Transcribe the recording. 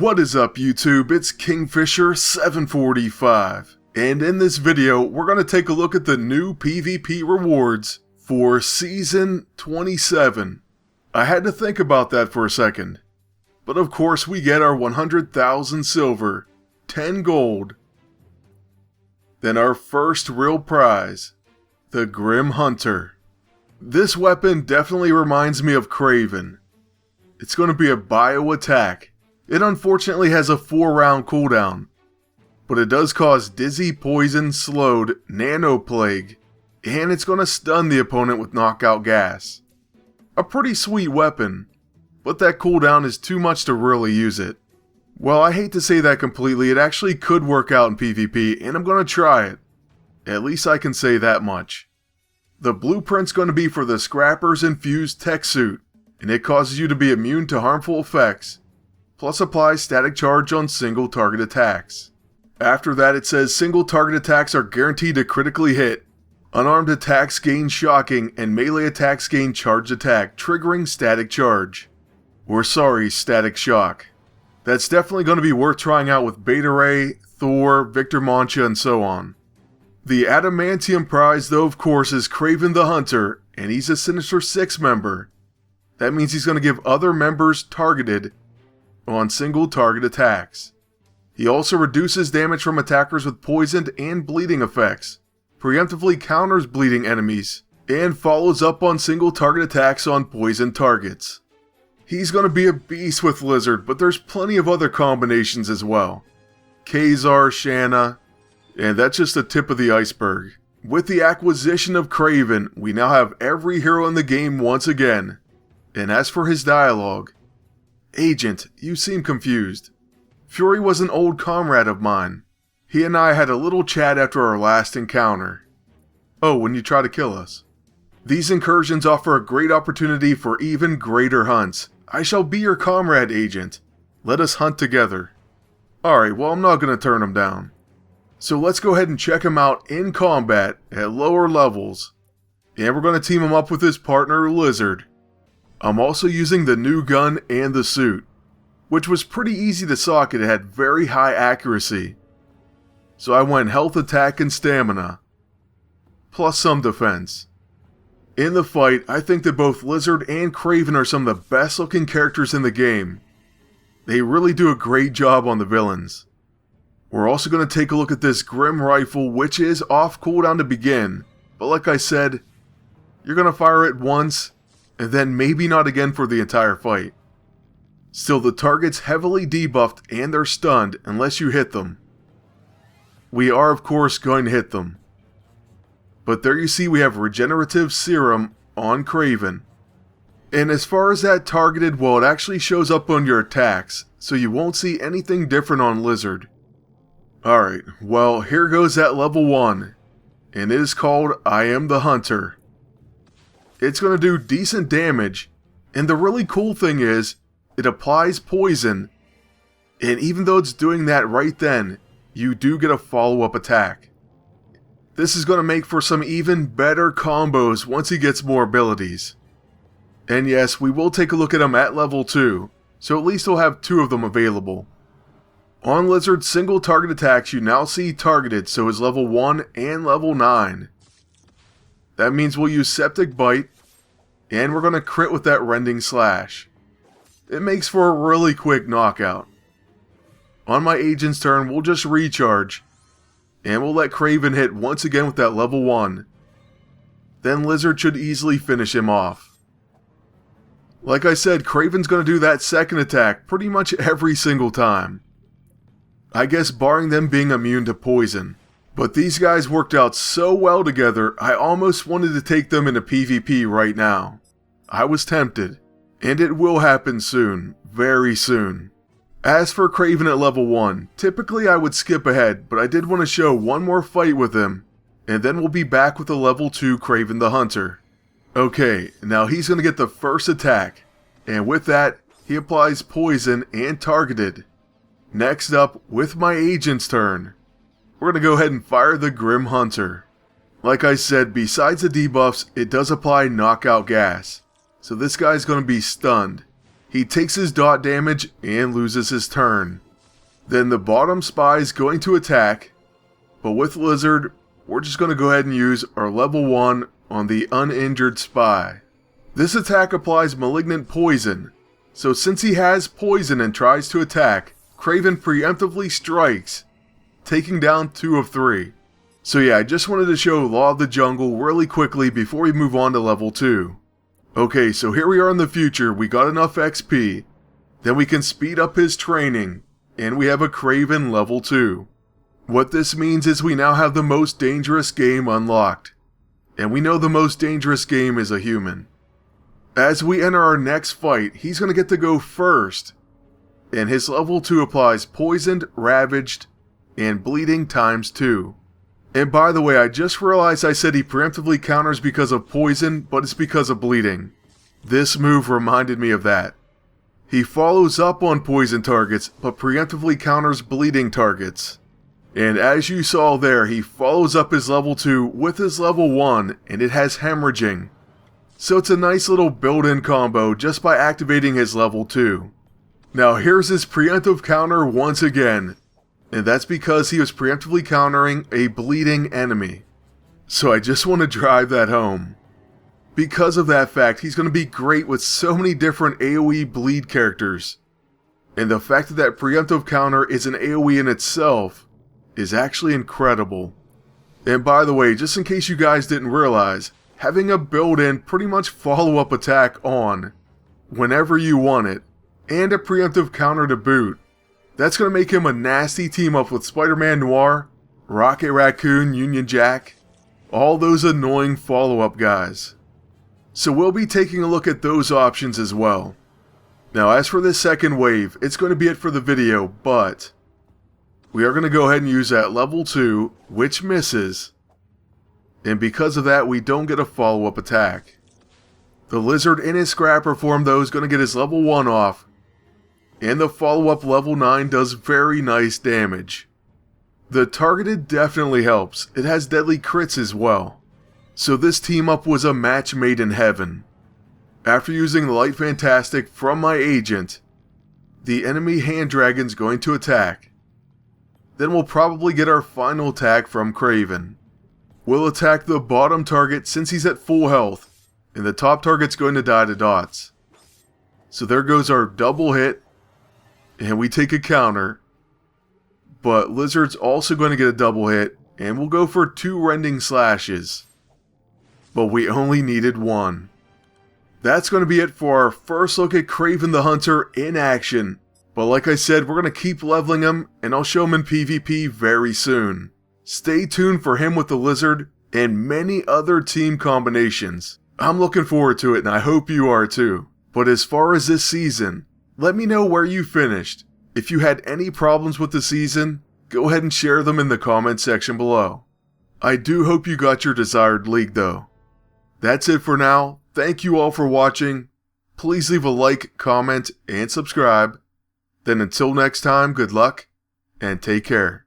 What is up YouTube, it's Kingfisher745, and in this video we're going to take a look at the new PvP rewards for Season 27. I had to think about that for a second, but of course we get our 100,000 silver, 10 gold, then our first real prize, the Grim Hunter. This weapon definitely reminds me of Kraven. It's going to be a bio attack. It unfortunately has a 4-round cooldown, but it does cause dizzy, poison, slowed, nano plague, and it's going to stun the opponent with knockout gas. A pretty sweet weapon, but that cooldown is too much to really use it. Well, I hate to say that completely, it actually could work out in PvP, and I'm going to try it. At least I can say that much. The blueprint's going to be for the Scrapper's Infused Tech Suit, and it causes you to be immune to harmful effects, plus applies static charge on single target attacks. After that it says single target attacks are guaranteed to critically hit, unarmed attacks gain shocking, and melee attacks gain charged attack, triggering static charge. Or sorry, static shock. That's definitely going to be worth trying out with Beta Ray, Thor, Victor Mancha, and so on. The Adamantium prize though of course is Kraven the Hunter, and he's a Sinister 6 member. That means he's going to give other members targeted on single target attacks. He also reduces damage from attackers with poisoned and bleeding effects, preemptively counters bleeding enemies, and follows up on single target attacks on poisoned targets. He's going to be a beast with Lizard, but there's plenty of other combinations as well. Kazar, Shanna, and that's just the tip of the iceberg. With the acquisition of Kraven, we now have every hero in the game once again. And as for his dialogue, Agent, you seem confused. Fury was an old comrade of mine. He and I had a little chat after our last encounter. Oh, when you try to kill us. These incursions offer a great opportunity for even greater hunts. I shall be your comrade, Agent. Let us hunt together. Alright, well I'm not going to turn him down. So let's go ahead and check him out in combat at lower levels. And we're going to team him up with his partner, Lizard. I'm also using the new gun and the suit, which was pretty easy to socket. It had very high accuracy. So I went health, attack, and stamina, plus some defense. In the fight, I think that both Lizard and Kraven are some of the best looking characters in the game. They really do a great job on the villains. We're also going to take a look at this Grim Rifle, which is off cooldown to begin, but like I said, you're going to fire it once, and then maybe not again for the entire fight. Still, the target's heavily debuffed and they're stunned unless you hit them. We are of course going to hit them. But there you see we have Regenerative Serum on Kraven. And as far as that targeted, well, it actually shows up on your attacks, so you won't see anything different on Lizard. Alright, well here goes at level 1, and it is called I Am the Hunter. It's going to do decent damage, and the really cool thing is, it applies poison, and even though it's doing that right then, you do get a follow-up attack. This is going to make for some even better combos once he gets more abilities. And yes, we will take a look at him at level 2, so at least we'll have 2 of them available. On Lizard's single target attacks you now see targeted, so is level 1 and level 9. That means we'll use Septic Bite, and we're going to crit with that Rending Slash. It makes for a really quick knockout. On my agent's turn, we'll just recharge, and we'll let Kraven hit once again with that level 1. Then Lizard should easily finish him off. Like I said, Kraven's going to do that second attack pretty much every single time. I guess barring them being immune to poison. But these guys worked out so well together, I almost wanted to take them into PvP right now. I was tempted, and it will happen soon, very soon. As for Kraven at level 1, typically I would skip ahead, but I did want to show one more fight with him, and then we'll be back with the level 2 Kraven the Hunter. Okay, now he's going to get the first attack, and with that, he applies poison and targeted. Next up, with my agent's turn, we're going to go ahead and fire the Grim Hunter. Like I said, besides the debuffs, it does apply knockout gas, so this guy's going to be stunned. He takes his dot damage and loses his turn. Then the bottom spy is going to attack, but with Lizard, we're just going to go ahead and use our level 1 on the uninjured spy. This attack applies malignant poison, so since he has poison and tries to attack, Kraven preemptively strikes, taking down 2 of 3. So yeah, I just wanted to show Law of the Jungle really quickly before we move on to level 2. Okay, so here we are in the future, we got enough XP, then we can speed up his training, and we have a Kraven level 2. What this means is we now have the most dangerous game unlocked, and we know the most dangerous game is a human. As we enter our next fight, he's going to get to go first, and his level 2 applies Poisoned, Ravaged, and Bleeding ×2. And by the way, I just realized I said he preemptively counters because of poison, but it's because of bleeding. This move reminded me of that. He follows up on poison targets, but preemptively counters bleeding targets. And as you saw there, he follows up his level 2 with his level 1, and it has hemorrhaging. So it's a nice little built-in combo just by activating his level 2. Now here's his preemptive counter once again. And that's because he was preemptively countering a bleeding enemy. So I just want to drive that home. Because of that fact, he's going to be great with so many different AoE bleed characters. And the fact that that preemptive counter is an AoE in itself is actually incredible. And by the way, just in case you guys didn't realize, having a built-in pretty much follow-up attack on whenever you want it, and a preemptive counter to boot, that's going to make him a nasty team up with Spider-Man Noir, Rocket Raccoon, Union Jack, all those annoying follow-up guys. So we'll be taking a look at those options as well. Now as for this second wave, it's going to be it for the video, but we are going to go ahead and use that level 2, which misses, and because of that we don't get a follow-up attack. The Lizard in his Scrapper form though is going to get his level 1 off, and the follow-up level 9 does very nice damage. The targeted definitely helps, it has deadly crits as well. So this team up was a match made in heaven. After using the Light Fantastic from my agent, the enemy Hand Dragon's going to attack. Then we'll probably get our final attack from Kraven. We'll attack the bottom target since he's at full health, and the top target's going to die to dots. So there goes our double hit, and we take a counter, but Lizard's also going to get a double hit, and we'll go for 2 rending slashes. But we only needed 1. That's going to be it for our first look at Kraven the Hunter in action, but like I said, we're going to keep leveling him, and I'll show him in PvP very soon. Stay tuned for him with the Lizard, and many other team combinations. I'm looking forward to it, and I hope you are too. But as far as this season, let me know where you finished. If you had any problems with the season, go ahead and share them in the comment section below. I do hope you got your desired league though. That's it for now. Thank you all for watching. Please leave a like, comment, and subscribe. Then until next time, good luck, and take care.